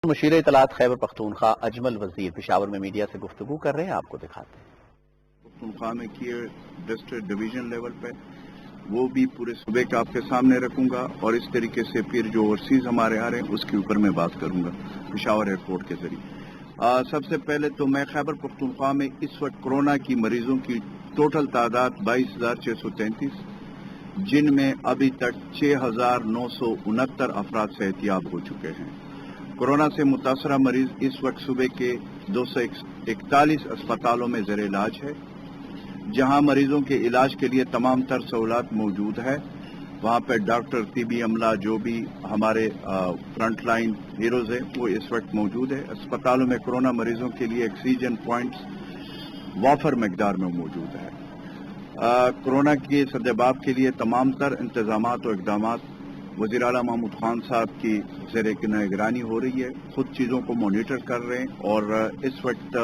مشیر اطلاعات خیبر پختونخوا اجمل وزیر پشاور میں میڈیا سے گفتگو کر رہے ہیں، آپ کو دکھاتے ہیں۔ پختونخوا میں کیے ڈسٹرکٹ ڈویژن لیول پہ وہ بھی پورے صوبے کا آپ کے سامنے رکھوں گا، اور اس طریقے سے پھر جو اوورسیز ہمارے آ رہے ہیں اس کے اوپر میں بات کروں گا پشاور ایئرپورٹ کے ذریعے۔ سب سے پہلے تو میں خیبر پختونخوا میں اس وقت کورونا کی مریضوں کی ٹوٹل تعداد 22,633، جن میں ابھی تک 6,969 افراد صحتیاب ہو چکے ہیں۔ کورونا سے متاثرہ مریض اس وقت صوبے کے 241 اسپتالوں میں زیر علاج ہے، جہاں مریضوں کے علاج کے لیے تمام تر سہولات موجود ہے۔ وہاں پہ ڈاکٹر، طبی عملہ، جو بھی ہمارے فرنٹ لائن ہیروز ہیں وہ اس وقت موجود ہے۔ اسپتالوں میں کورونا مریضوں کے لیے آکسیجن پوائنٹس وافر مقدار میں موجود ہے۔ کورونا کے سدباب کے لیے تمام تر انتظامات و اقدامات وزیر اعلیٰ محمود خان صاحب کی زیر نگرانی ہو رہی ہے، خود چیزوں کو مانیٹر کر رہے ہیں، اور اس وقت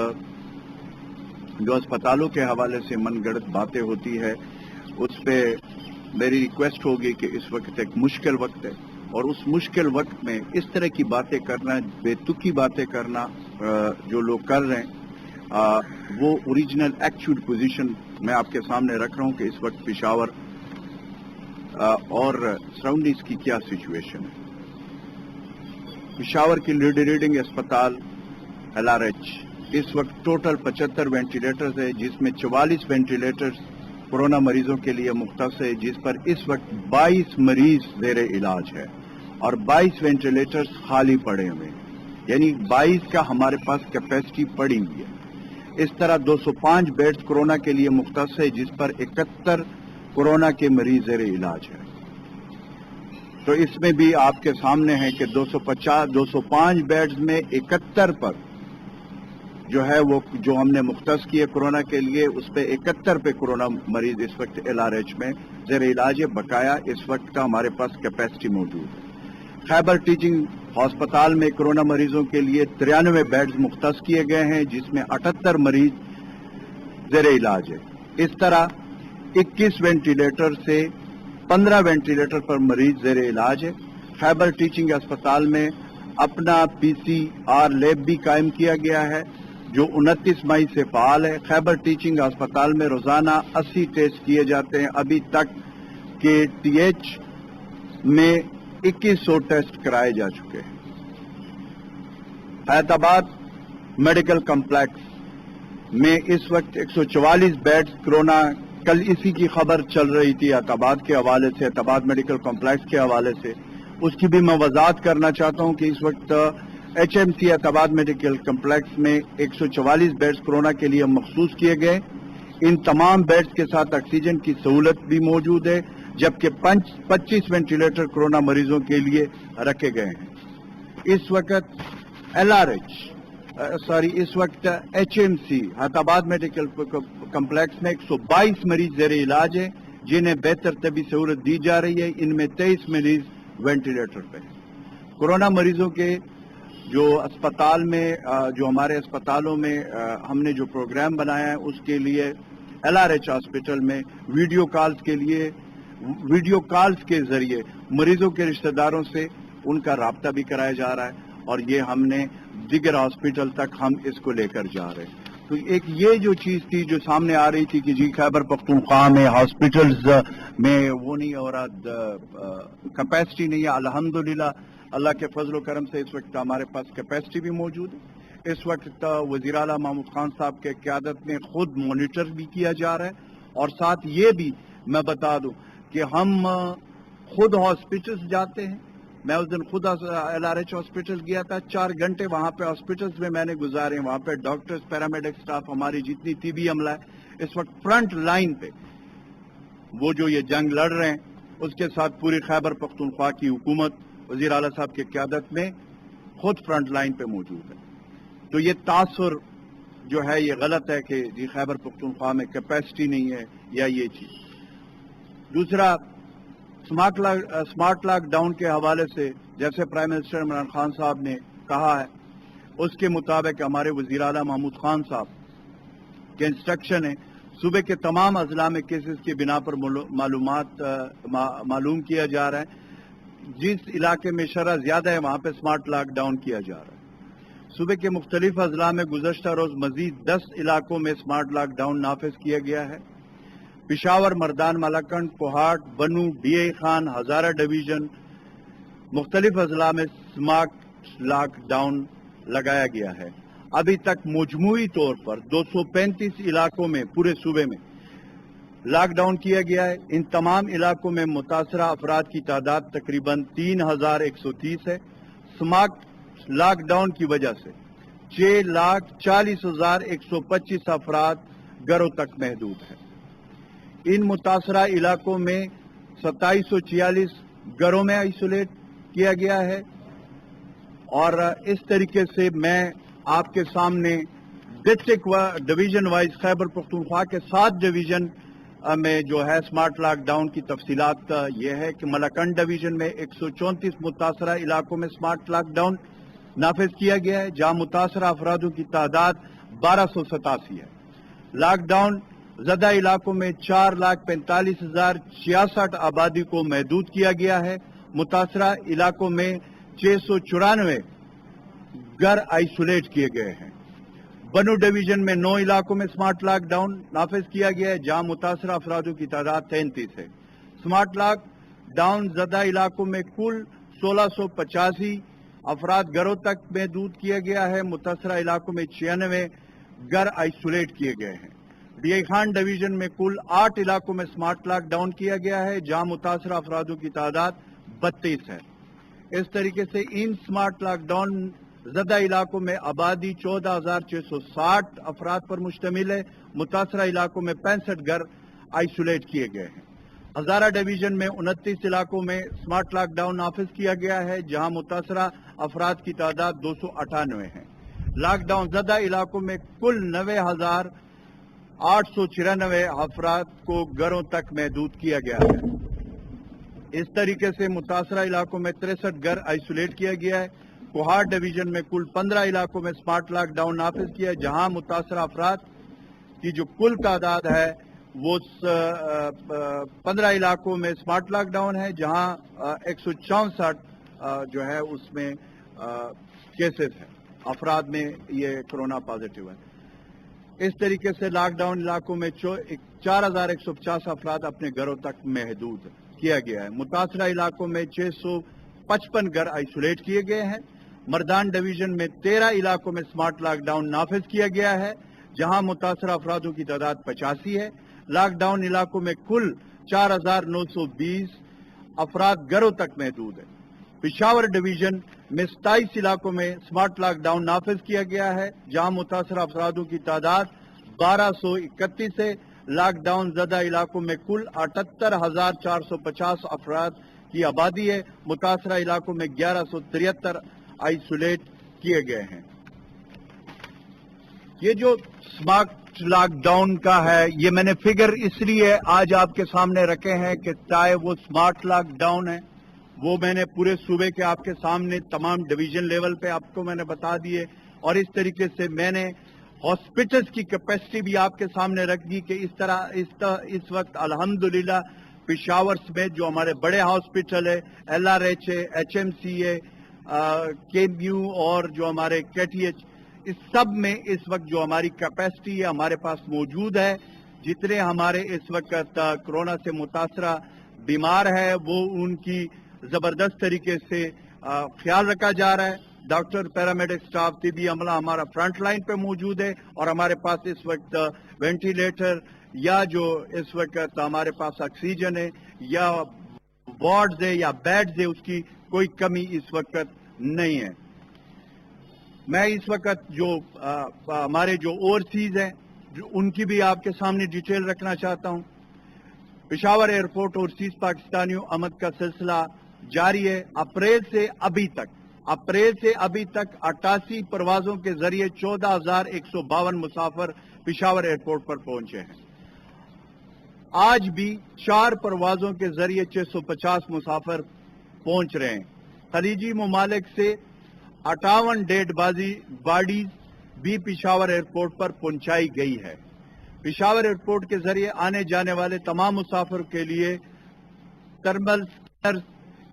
جو اسپتالوں کے حوالے سے من گڑت باتیں ہوتی ہے اس پہ میری ریکویسٹ ہوگی کہ اس وقت ایک مشکل وقت ہے، اور اس مشکل وقت میں اس طرح کی باتیں کرنا، بے تکی باتیں کرنا جو لوگ کر رہے ہیں، وہ اوریجنل ایکچوئل پوزیشن میں آپ کے سامنے رکھ رہا ہوں کہ اس وقت پشاور اور سراؤنڈنگز کی کیا سچویشن ہے۔ پشاور کی لیڈنگ اسپتال LRH اس وقت ٹوٹل 75 وینٹیلیٹرز ہے، جس میں 44 وینٹیلیٹرز کورونا مریضوں کے لیے مختص ہے، جس پر اس وقت 22 مریض زیر علاج ہے اور 22 وینٹیلیٹرز خالی پڑے ہوئے ہیں، یعنی 22 کا ہمارے پاس کیپیسٹی پڑی ہوئی ہے۔ اس طرح 205 بیڈز کورونا کے لیے مختص ہے، جس پر 71 کورونا کے مریض زیر علاج ہے۔ تو اس میں بھی آپ کے سامنے ہے کہ 205 بیڈز میں 71 پر جو ہے وہ جو ہم نے مختص کیے کورونا کے لیے، اس پہ 71 پہ کورونا مریض اس وقت LRH میں زیر علاج ہے، بقایا اس وقت کا ہمارے پاس کیپیسٹی موجود ہے۔ خیبر ٹیچنگ ہسپتال میں کورونا مریضوں کے لیے 93 بیڈز مختص کیے گئے ہیں، جس میں 78 مریض زیر علاج ہے۔ اس طرح 21 وینٹیلیٹر سے 15 وینٹیلیٹر پر مریض زیر علاج ہے۔ خیبر ٹیچنگ اسپتال میں اپنا PCR لیب بھی قائم کیا گیا ہے، جو 29 مئی سے فعال ہے۔ خیبر ٹیچنگ اسپتال میں روزانہ 80 ٹیسٹ کیے جاتے ہیں، ابھی تک کے TH میں 2100 ٹیسٹ کرائے جا چکے ہیں۔ حیات آباد میڈیکل کمپلیکس میں اس وقت 144 بیڈز کورونا، کل اسی کی خبر چل رہی تھی حیات آباد کے حوالے سے، حیات آباد میڈیکل کمپلیکس کے حوالے سے، اس کی بھی میں وضاحت کرنا چاہتا ہوں کہ اس وقت HMC حیات آباد میڈیکل کمپلیکس میں 144 بیڈز کورونا کے لیے مخصوص کیے گئے۔ ان تمام بیڈز کے ساتھ آکسیجن کی سہولت بھی موجود ہے، جبکہ 25 وینٹیلیٹر کورونا مریضوں کے لیے رکھے گئے ہیں۔ اس وقت اس وقت HMC حیات آباد میڈیکل کمپلیکس میں 122 مریض زیر علاج ہیں، جنہیں بہتر طبی سہولت دی جا رہی ہے۔ ان میں 23 مریض وینٹیلیٹر پہ ہیں۔ کورونا مریضوں کے جو اسپتال میں جو ہمارے اسپتالوں میں ہم نے جو پروگرام بنایا ہے، اس کے لیے LRH ہاسپٹل میں ویڈیو کالز کے ذریعے مریضوں کے رشتہ داروں سے ان کا رابطہ بھی کرایا جا رہا ہے، اور یہ ہم نے دیگر ہاسپٹل تک ہم اس کو لے کر جا رہے ہیں۔ تو ایک یہ جو چیز تھی جو سامنے آ رہی تھی کہ جی خیبر پختونخوا میں ہاسپٹلز میں وہ نہیں ہو رہا، کیپیسٹی نہیں ہے، الحمدللہ اللہ کے فضل و کرم سے اس وقت ہمارے پاس کیپیسٹی بھی موجود ہے۔ اس وقت وزیر اعلیٰ محمود خان صاحب کے قیادت میں خود مانیٹر بھی کیا جا رہا ہے، اور ساتھ یہ بھی میں بتا دوں کہ ہم خود ہاسپٹلز جاتے ہیں۔ میں اس دن خود LRH ہاسپٹل گیا تھا، 4 گھنٹے وہاں پہ ہاسپٹلز میں نے گزارے ہیں۔ وہاں پہ ڈاکٹرز، پیرامیڈک سٹاف، ہماری جتنی طبی عملہ ہے اس وقت فرنٹ لائن پہ وہ جو یہ جنگ لڑ رہے ہیں، اس کے ساتھ پوری خیبر پختونخوا کی حکومت وزیر اعلیٰ صاحب کی قیادت میں خود فرنٹ لائن پہ موجود ہے۔ تو یہ تاثر جو ہے یہ غلط ہے کہ جی خیبر پختونخوا میں کیپیسٹی نہیں ہے یا یہ چیز۔ دوسرا، سمارٹ لاک ڈاؤن کے حوالے سے جیسے پرائم منسٹر عمران خان صاحب نے کہا ہے، اس کے مطابق ہمارے وزیر اعلیٰ محمود خان صاحب کے انسٹرکشن ہے، صوبے کے تمام اضلاع میں کیسز کی بنا پر معلوم کیا جا رہا ہے۔ جس علاقے میں شرح زیادہ ہے وہاں پہ سمارٹ لاک ڈاؤن کیا جا رہا ہے۔ صوبے کے مختلف اضلاع میں گزشتہ روز مزید 10 علاقوں میں سمارٹ لاک ڈاؤن نافذ کیا گیا ہے۔ پشاور، مردان، ملاکنڈ، کوہاٹ، بنو، D A Khan, Hazara division مختلف اضلاع میں سمارٹ لاک ڈاؤن لگایا گیا ہے۔ ابھی تک مجموعی طور پر 235 علاقوں میں پورے صوبے میں لاک ڈاؤن کیا گیا ہے۔ ان تمام علاقوں میں متاثرہ افراد کی تعداد تقریباً 3130 ہے۔ سمارٹ لاک ڈاؤن کی وجہ سے 6,40,125 افراد گھروں تک محدود ہیں۔ ان متاثرہ علاقوں میں 2746 گھروں میں آئسولیٹ کیا گیا ہے، اور اس طریقے سے میں آپ کے سامنے district division wise Khyber Pakhtunkhwa کے 7 ڈویژن میں جو ہے سمارٹ لاک ڈاؤن کی تفصیلات یہ ہے کہ ملاکنڈ ڈویژن میں 134 متاثرہ علاقوں میں سمارٹ لاک ڈاؤن نافذ کیا گیا ہے، جہاں متاثرہ افرادوں کی تعداد 1287 ہے۔ لاک ڈاؤن زدہ علاقوں میں 4,45,066 آبادی کو محدود کیا گیا ہے۔ متاثرہ علاقوں میں 694 گھر آئسولیٹ کیے گئے ہیں۔ بنو ڈویژن میں 9 علاقوں میں سمارٹ لاک ڈاؤن نافذ کیا گیا ہے، جہاں متاثرہ افرادوں کی تعداد 33 ہے۔ سمارٹ لاک ڈاؤن زدہ علاقوں میں کل 1685 افراد گھروں تک محدود کیا گیا ہے۔ متاثرہ علاقوں میں 96 گھر آئسولیٹ کیے گئے ہیں۔ ڈی اے خان ڈویژن میں کل 8 علاقوں میں سمارٹ لاک ڈاؤن کیا گیا ہے، جہاں متاثرہ افرادوں کی تعداد 32 ہے۔ اس طریقے سے ان سمارٹ لاک ڈاؤن زدہ علاقوں میں آبادی 14,660 افراد پر مشتمل ہے۔ متاثرہ علاقوں میں 65 گھر آئسولیٹ کیے گئے ہیں۔ ہزارہ ڈویژن میں 29 علاقوں میں سمارٹ لاک ڈاؤن نافذ کیا گیا ہے، جہاں متاثرہ افراد کی تعداد 298 ہے۔ لاک ڈاؤن زدہ علاقوں میں کل 90,894 افراد کو گھروں تک محدود کیا گیا ہے۔ اس طریقے سے متاثرہ علاقوں میں 63 گھر آئسولیٹ کیا گیا ہے۔ کوہاٹ ڈویژن میں کل 15 علاقوں میں سمارٹ لاک ڈاؤن نافذ کیا ہے، جہاں متاثرہ افراد کی جو کل تعداد ہے وہ 15 علاقوں میں سمارٹ لاک ڈاؤن ہے، جہاں 164 جو ہے اس میں کیسز ہیں، افراد میں یہ کرونا پازیٹیو ہے۔ اس طریقے سے لاک ڈاؤن علاقوں میں 4,150 افراد اپنے گھروں تک محدود کیا گیا ہے۔ متاثرہ علاقوں میں 655 گھر آئسولیٹ کیے گئے ہیں۔ مردان ڈویژن میں 13 علاقوں میں سمارٹ لاک ڈاؤن نافذ کیا گیا ہے، جہاں متاثرہ افرادوں کی تعداد 85 ہے۔ لاک ڈاؤن علاقوں میں کل 4,920 افراد گھروں تک محدود ہے۔ پشاور ڈویژن میں 27 علاقوں میں سمارٹ لاک ڈاؤن نافذ کیا گیا ہے، جہاں متاثرہ افرادوں کی تعداد 1231 ہے۔ لاک ڈاؤن زدہ علاقوں میں کل 78,450 افراد کی آبادی ہے۔ متاثرہ علاقوں میں 1173 آئسولیٹ کیے گئے ہیں۔ یہ جو سمارٹ لاک ڈاؤن کا ہے، یہ میں نے فگر اس لیے آج آپ کے سامنے رکھے ہیں کہ چاہے وہ سمارٹ لاک ڈاؤن ہے، وہ میں نے پورے صوبے کے آپ کے سامنے تمام ڈویژن لیول پہ آپ کو میں نے بتا دیے، اور اس طریقے سے میں نے ہاسپٹلز کی کیپیسٹی بھی آپ کے سامنے رکھ دی کہ اس وقت الحمدللہ پشاور میں جو ہمارے بڑے ہاسپٹل ہے، LRH ہے، HMC ہے، KMU اور جو ہمارے KTH، اس سب میں اس وقت جو ہماری کیپیسٹی ہے ہمارے پاس موجود ہے۔ جتنے ہمارے اس وقت کرونا سے متاثرہ بیمار ہے وہ ان کی زبردست طریقے سے خیال رکھا جا رہا ہے۔ ڈاکٹر، پیرامیڈک سٹاف، طبی عملہ ہمارا فرنٹ لائن پہ موجود ہے، اور ہمارے پاس اس وقت وینٹیلیٹر یا جو اس وقت ہمارے پاس آکسیجن ہے یا وارڈز ہے یا بیڈز ہے، اس کی کوئی کمی اس وقت نہیں ہے۔ میں اس وقت جو ہمارے جو اوورسیز ہیں ان کی بھی آپ کے سامنے ڈیٹیل رکھنا چاہتا ہوں۔ پشاور ایئرپورٹ اوورسیز پاکستانیوں آمد کا سلسلہ جاری ہے۔ اپریل سے ابھی تک 88 پروازوں کے ذریعے 14,152 مسافر پشاور ایئرپورٹ پر پہنچے ہیں۔ آج بھی 4 پروازوں کے ذریعے 650 مسافر پہنچ رہے ہیں۔ خلیجی ممالک سے 58 ڈیڈ باڈیز بھی پشاور ایئرپورٹ پر پہنچائی گئی ہے۔ پشاور ایئرپورٹ کے ذریعے آنے جانے والے تمام مسافر کے لیے تھرمل اسکینر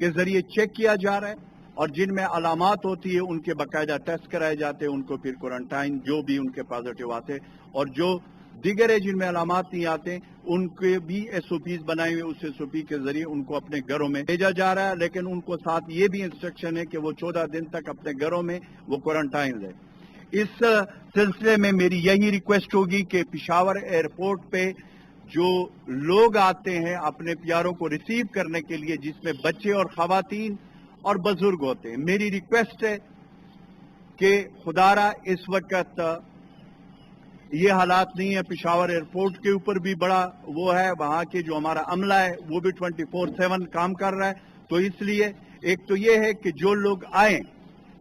کے ذریعے چیک کیا جا رہا ہے۔ اور جن میں علامات ہوتی ہے ان کے باقاعدہ ٹیسٹ کرائے جاتے ہیں، ان کو پھر کوارنٹائن جو بھی ان کے پازیٹیو آتے، اور جو دیگر ہے جن میں علامات نہیں آتے ان کے بھی ایس او پیز بنائے ہوئے، اس ایس او پی کے ذریعے ان کو اپنے گھروں میں بھیجا جا رہا ہے، لیکن ان کو ساتھ یہ بھی انسٹرکشن ہے کہ وہ 14 دن تک اپنے گھروں میں وہ کوارنٹائن رہے۔ اس سلسلے میں میری یہی ریکویسٹ ہوگی کہ پشاور ایئرپورٹ پہ جو لوگ آتے ہیں اپنے پیاروں کو ریسیو کرنے کے لیے، جس میں بچے اور خواتین اور بزرگ ہوتے ہیں، میری ریکویسٹ ہے کہ خدارا اس وقت یہ حالات نہیں ہے، پشاور ایئرپورٹ کے اوپر بھی بڑا وہ ہے، وہاں کے جو ہمارا عملہ ہے وہ بھی 24/7 کام کر رہا ہے، تو اس لیے ایک تو یہ ہے کہ جو لوگ آئیں،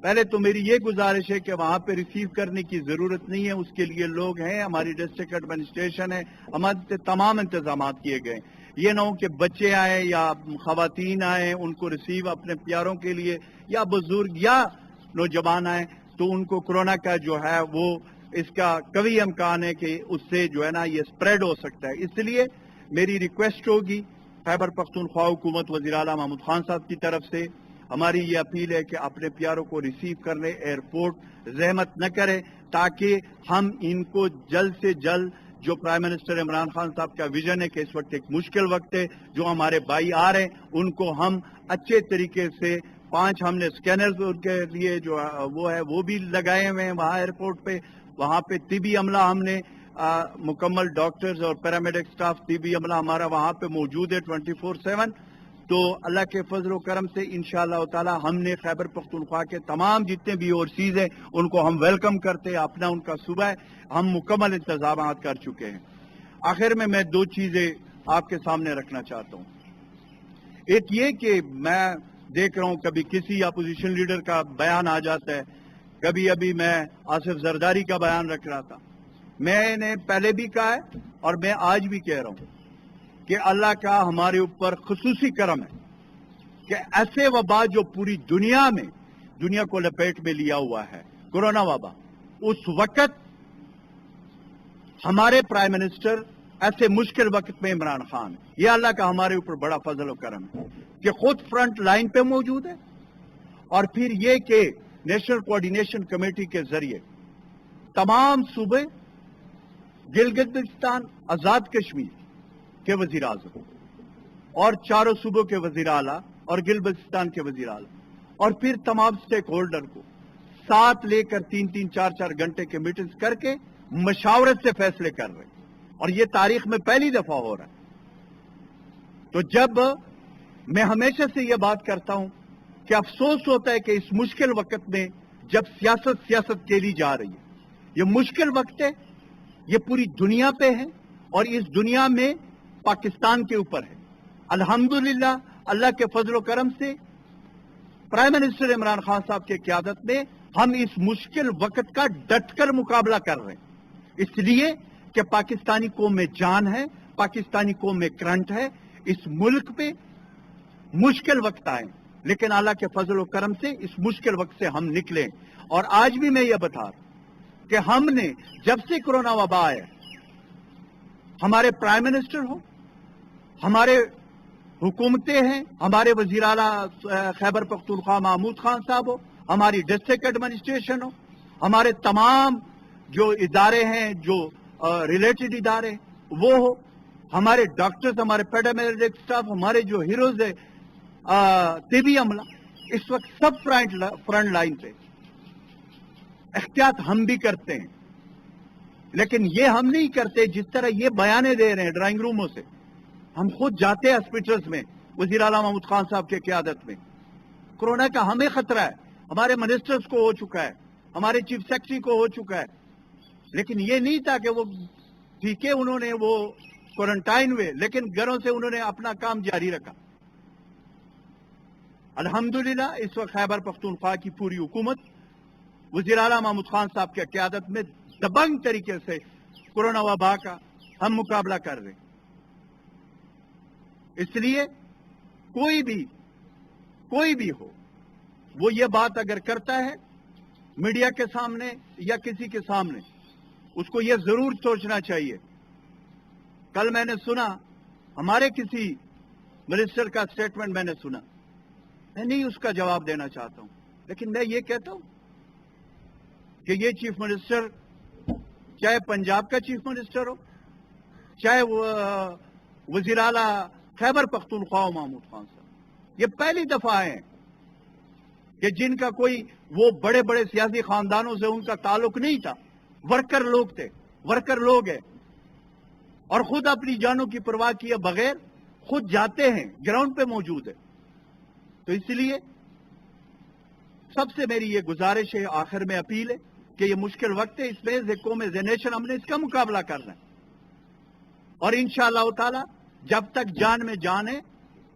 پہلے تو میری یہ گزارش ہے کہ وہاں پہ ریسیو کرنے کی ضرورت نہیں ہے، اس کے لیے لوگ ہیں، ہماری ڈسٹرکٹ ایڈمنسٹریشن ہے، ہمارے تمام انتظامات کیے گئے۔ یہ نہ ہو کہ بچے آئیں یا خواتین آئیں ان کو ریسیو اپنے پیاروں کے لیے، یا بزرگ یا نوجوان آئیں تو ان کو کورونا کا جو ہے وہ اس کا قوی امکان ہے کہ اس سے جو ہے نا یہ سپریڈ ہو سکتا ہے۔ اس لیے میری ریکویسٹ ہوگی خیبر پختونخوا حکومت، وزیر اعلیٰ محمود خان صاحب کی طرف سے ہماری یہ اپیل ہے کہ اپنے پیاروں کو ریسیو کرنے ایئرپورٹ زحمت نہ کرے، تاکہ ہم ان کو جلد سے جلد جو پرائم منسٹر عمران خان صاحب کا ویژن ہے کہ اس وقت ایک مشکل وقت ہے، جو ہمارے بھائی آ رہے ہیں ان کو ہم اچھے طریقے سے 5 ہم نے سکینرز ان کے لیے جو وہ ہے وہ بھی لگائے ہوئے ہیں وہاں ایئرپورٹ پہ، وہاں پہ طبی عملہ ہم نے مکمل ڈاکٹرز اور پیرامیڈک سٹاف طبی عملہ ہمارا وہاں پہ موجود ہے 24/7۔ تو اللہ کے فضل و کرم سے انشاءاللہ تعالی ہم نے خیبر پختونخوا کے تمام جتنے بھی اوورسیز ہیں ان کو ہم ویلکم کرتے ہیں، اپنا ان کا صوبہ ہے، ہم مکمل انتظامات کر چکے ہیں۔ آخر میں 2 چیزیں آپ کے سامنے رکھنا چاہتا ہوں۔ ایک یہ کہ میں دیکھ رہا ہوں کبھی کسی اپوزیشن لیڈر کا بیان آ جاتا ہے، کبھی ابھی میں آصف زرداری کا بیان رکھ رہا تھا۔ میں نے پہلے بھی کہا ہے اور میں آج بھی کہہ رہا ہوں کہ اللہ کا ہمارے اوپر خصوصی کرم ہے کہ ایسے وبا جو پوری دنیا کو لپیٹ میں لیا ہوا ہے، کورونا وبا، اس وقت ہمارے پرائم منسٹر ایسے مشکل وقت میں عمران خان ہے۔ یہ اللہ کا ہمارے اوپر بڑا فضل و کرم ہے کہ خود فرنٹ لائن پہ موجود ہے، اور پھر یہ کہ نیشنل کوارڈینیشن کمیٹی کے ذریعے تمام صوبے، گلگت بلتستان، آزاد کشمیر کے وزیر اعظم اور 4 صوبوں کے وزیر اعلیٰ اور گل بلتستان کے وزیر اعلیٰ، اور پھر تمام سٹیک ہولڈر کو ساتھ لے کر 3-3 4-4 گھنٹے کے میٹنگز کر کے مشاورت سے فیصلے کر رہے ہیں، اور یہ تاریخ میں پہلی دفعہ ہو رہا ہے۔ تو جب میں ہمیشہ سے یہ بات کرتا ہوں کہ افسوس ہوتا ہے کہ اس مشکل وقت میں جب سیاست کھیلی جا رہی ہے، یہ مشکل وقت ہے، یہ پوری دنیا پہ ہے اور اس دنیا میں پاکستان کے اوپر ہے۔ الحمدللہ اللہ کے فضل و کرم سے پرائم منسٹر عمران خان صاحب کی قیادت میں ہم اس مشکل وقت کا ڈٹ کر مقابلہ کر رہے ہیں، اس لیے کہ پاکستانی قوم میں جان ہے، پاکستانی قوم میں کرنٹ ہے۔ اس ملک پہ مشکل وقت آئے لیکن اللہ کے فضل و کرم سے اس مشکل وقت سے ہم نکلے، اور آج بھی میں یہ بتا رہا ہوں کہ ہم نے جب سے کورونا وبا آیا، ہمارے پرائم منسٹر ہو، ہمارے حکومتیں ہیں، ہمارے وزیر اعلیٰ خیبر پختونخوا محمود خان صاحب ہو، ہماری ڈسٹرکٹ ایڈمنسٹریشن ہو، ہمارے تمام جو ادارے ہیں، جو ریلیٹڈ ادارے وہ ہو، ہمارے ڈاکٹرز، ہمارے پیرامیڈک سٹاف، ہمارے جو ہیروز ہے طبی عملہ، اس وقت سب فرنٹ لائن پہ۔ احتیاط ہم بھی کرتے ہیں لیکن یہ ہم نہیں کرتے جس طرح یہ بیانے دے رہے ہیں ڈرائنگ روموں سے۔ ہم خود جاتے ہیں ہاسپٹلز میں وزیر اعلیٰ محمود خان صاحب کی قیادت میں۔ کورونا کا ہمیں خطرہ ہے، ہمارے منسٹرز کو ہو چکا ہے، ہمارے چیف سیکرٹری کو ہو چکا ہے، لیکن یہ نہیں تھا کہ وہ ٹھیک ہے انہوں نے وہ کوارنٹائن ہوئے لیکن گھروں سے انہوں نے اپنا کام جاری رکھا۔ الحمدللہ اس وقت خیبر پختونخوا کی پوری حکومت وزیر اعلیٰ محمود خان صاحب کی قیادت میں دبنگ طریقے سے کورونا وبا کا ہم مقابلہ کر رہے ہیں۔ اس لیے کوئی بھی ہو، وہ یہ بات اگر کرتا ہے میڈیا کے سامنے یا کسی کے سامنے، اس کو یہ ضرور سوچنا چاہیے۔ کل میں نے سنا ہمارے کسی منسٹر کا سٹیٹمنٹ، میں نے سنا میں نہیں اس کا جواب دینا چاہتا ہوں، لیکن میں یہ کہتا ہوں کہ یہ چیف منسٹر چاہے پنجاب کا چیف منسٹر ہو، چاہے وزیر اعلیٰ خیبر پختونخوا ہو محمود خان صاحب، یہ پہلی دفعہ ہیں کہ جن کا کوئی وہ بڑے بڑے سیاسی خاندانوں سے ان کا تعلق نہیں تھا، ورکر لوگ تھے، ورکر لوگ ہیں، اور خود اپنی جانوں کی پرواہ کیے بغیر خود جاتے ہیں، گراؤنڈ پہ موجود ہے۔ تو اس لیے سب سے میری یہ گزارش ہے، آخر میں اپیل ہے کہ یہ مشکل وقت ہے، اس میں ایز اے قوم ایز اے نیشن ہم نے اس کا مقابلہ کرنا ہے، اور انشاءاللہ تعالی جب تک جان میں جان ہے،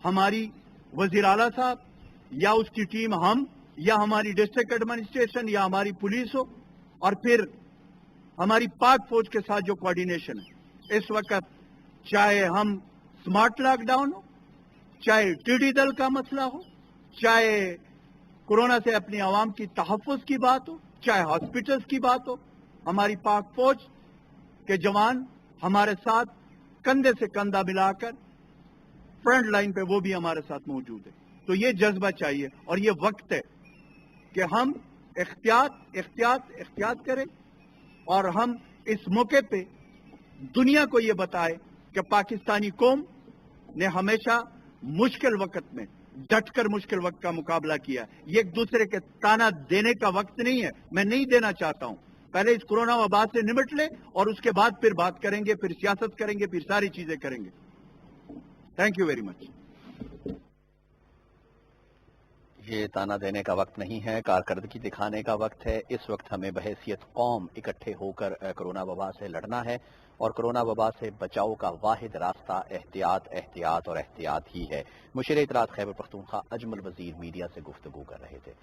ہماری وزیر اعلیٰ صاحب یا اس کی ٹیم، ہم یا ہماری ڈسٹرکٹ ایڈمنسٹریشن یا ہماری پولیس ہو، اور پھر ہماری پاک فوج کے ساتھ جو کوارڈینیشن ہے اس وقت، چاہے ہم سمارٹ لاک ڈاؤن ہو، چاہے ٹیڈی دل کا مسئلہ ہو، چاہے کورونا سے اپنی عوام کی تحفظ کی بات ہو، چاہے ہاسپٹلز کی بات ہو، ہماری پاک فوج کے جوان ہمارے ساتھ کندھے سے کندھا ملا کر فرنٹ لائن پہ وہ بھی ہمارے ساتھ موجود ہے۔ تو یہ جذبہ چاہیے، اور یہ وقت ہے کہ ہم احتیاط کریں، اور ہم اس موقع پہ دنیا کو یہ بتائے کہ پاکستانی قوم نے ہمیشہ مشکل وقت میں ڈٹ کر مشکل وقت کا مقابلہ کیا ہے۔ یہ ایک دوسرے کے تانا دینے کا وقت نہیں ہے، میں نہیں دینا چاہتا ہوں۔ پہلے اس کورونا وبا سے نمٹ لیں، اور اس کے بعد پھر بات کریں گے، پھر سیاست کریں گے، پھر ساری چیزیں کریں گے۔ Thank you very much. یہ تانا دینے کا وقت نہیں ہے، کارکردگی دکھانے کا وقت ہے۔ اس وقت ہمیں بحیثیت قوم اکٹھے ہو کر کورونا وبا سے لڑنا ہے، اور کورونا وبا سے بچاؤ کا واحد راستہ احتیاط اور احتیاط ہی ہے۔ مشیر اطلاعات خیبر پختونخوا اجمل وزیر میڈیا سے گفتگو کر رہے تھے۔